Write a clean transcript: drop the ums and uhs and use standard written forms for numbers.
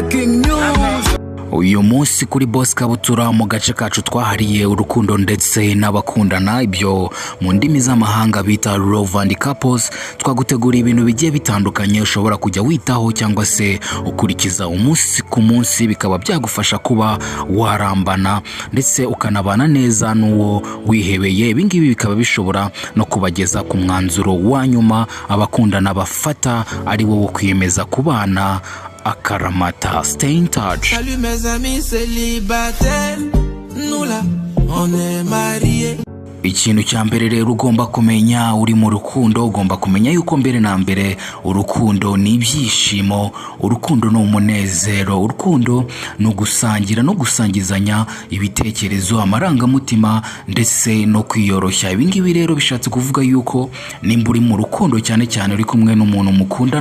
Breaking news. Uyu munsi kuri Boss Kabutura mu gace kacu twahariye urukundo ndetse n'abakundana, ibyo mu ndimi z'amahanga bita love and couples. Twagutegura ibintu bigiye bitandukanye ushobora kujya witaho cyangwa se ukurikiza umunsi ku munsi, bikaba byagufasha kuba warambana ndetse ukanabana neza n'uwo wihebeye. Ibingibi bikaba bishobora no kubageza ku mwanzuro wa nyuma abakundana bafata, ari wo kwiyemeza kubana. Akaramata, stay in touch. Salut mes amis célibataires, nous là, on est mariés. Ikintu cya mbere rero ugomba kumenya uri mu rukundo, ugomba kumenya yuko mbere na mbere urukundo ni ibyishimo, urukundo ni umunezero, urukundo ni ugusangira no gusangizanya ibitekerezo, amarangamutima ndetse no kwiyoroshya. Ibingibi rero bishatse kuvuga yuko nimba uri mu rukundo cyane cyane uri kumwe n'umuntu mukunda